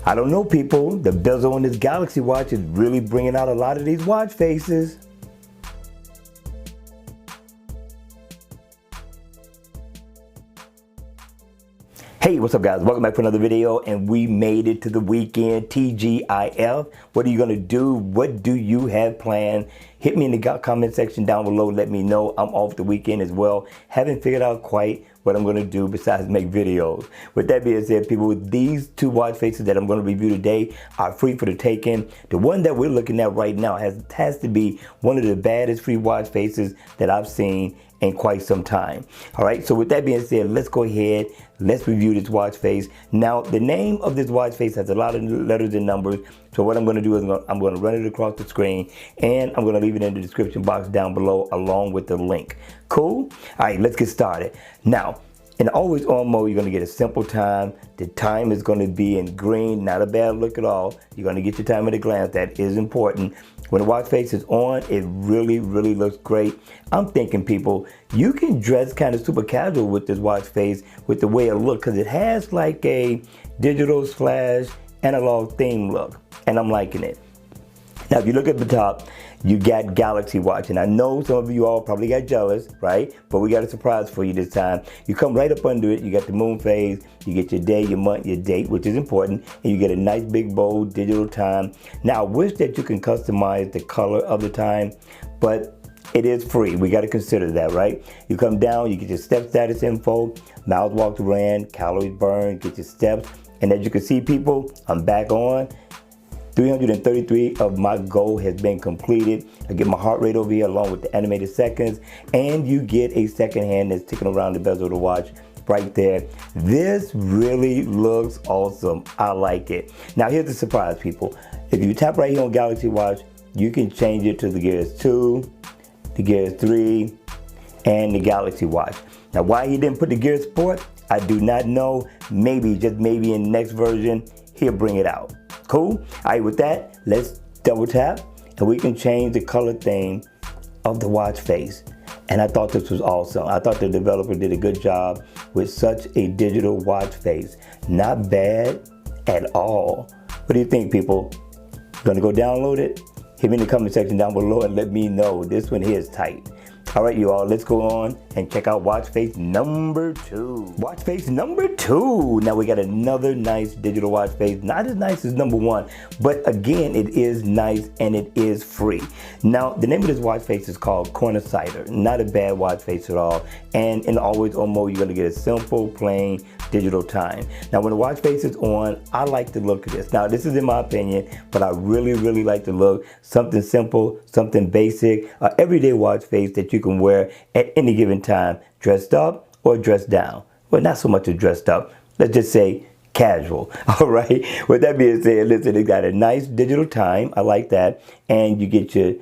I don't know, people. The bezel on this Galaxy watch is really bringing out a lot of these watch faces. Hey, what's up guys? Welcome back for another video, and we made it to the weekend, TGIF. What are you gonna do? What do you have planned? Hit me in the comment section down below. Let me know. I'm off the weekend as well. Haven't figured out quite what I'm gonna do besides make videos. With that being said, people, these two watch faces that I'm gonna review today are free for the taking. The one that we're looking at right now has to be one of the baddest free watch faces that I've seen in quite some time. All right, so with that being said, let's go ahead, let's review this watch face. Now, the name of this watch face has a lot of letters and numbers, so what I'm gonna do is I'm gonna run it across the screen, and I'm gonna leave it in the description box down below along with the link. Cool? All right, let's get started. Now, in always on mode, you're gonna get a simple time. The time is gonna be in green, not a bad look at all. You're gonna get your time at a glance, that is important. When the watch face is on, it really looks great. I'm thinking, people, you can dress kind of super casual with this watch face with the way it looks, because it has like a digital / analog theme look, and I'm liking it. Now, if you look at the top, you got Galaxy watch, and I know some of you all probably got jealous, right? But we got a surprise for you this time. You come right up under it, you got the moon phase, you get your day, your month, your date, which is important, and you get a nice big bold digital time. Now, I wish that you can customize the color of the time, but it is free. We got to consider that, right? You come down, you get your step status info, miles walked ran, calories burned, get your steps, and as you can see, people, I'm back on. 333 of my goal has been completed. I get my heart rate over here along with the animated seconds, and you get a second hand that's ticking around the bezel of the watch right there. This really looks awesome. I like it. Now, here's the surprise, people. If you tap right here on Galaxy watch, you can change it to the Gears 2, the Gears 3, and the Galaxy watch. Now, why he didn't put the Gear Sport, I do not know. Maybe, just maybe in the next version, he'll bring it out. Cool? All right, with that, let's double tap, and we can change the color theme of the watch face. And I thought this was awesome. I thought the developer did a good job with such a digital watch face. Not bad at all. What do you think, people? Gonna go download it? Hit me in the comment section down below and let me know. This one here is tight. All right, you all, let's go on and check out watch face number 2. Watch face number 2. Now we got another nice digital watch face. Not as nice as number 1, but again, it is nice and it is free. Now, the name of this watch face is called Cider. Not a bad watch face at all. And in always on mode, you're gonna get a simple, plain digital time. Now, when the watch face is on, I like the look of this. Now, this is in my opinion, but I really like the look. Something simple, something basic, everyday watch face that you can wear at any given time, dressed up or dressed down. Well, not so much as dressed up. Let's just say casual. All right. With that being said, listen, it got a nice digital time. I like that. And you get your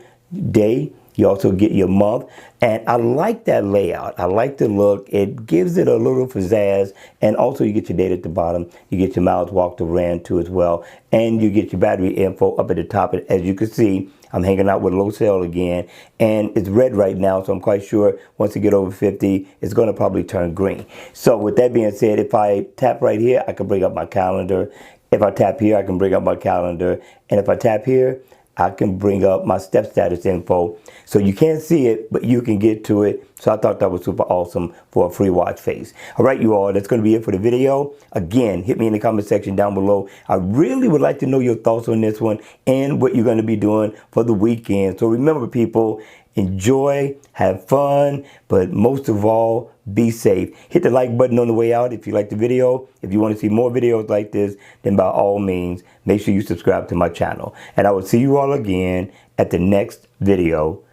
day. You also get your month, and I like that layout. I like the look. It gives it a little pizzazz, and also you get your date at the bottom. You get your miles walked or ran too as well, and you get your battery info up at the top. And as you can see, I'm hanging out with low cell again, and it's red right now, so I'm quite sure once it get over 50, it's going to probably turn green. So with that being said, if I tap right here, I can bring up my calendar. If I tap here, I can bring up my calendar, and if I tap here, I can bring up my step status info. So you can't see it, but you can get to it. So I thought that was super awesome for a free watch face. All right, you all, that's going to be it for the video. Again, hit me in the comment section down below. I really would like to know your thoughts on this one and what you're going to be doing for the weekend. So remember, people, enjoy, have fun, but most of all, be safe. Hit the like button on the way out if you like the video. If you want to see more videos like this, then by all means, make sure you subscribe to my channel. And I will see you all again at the next video.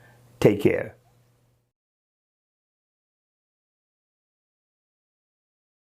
Take care.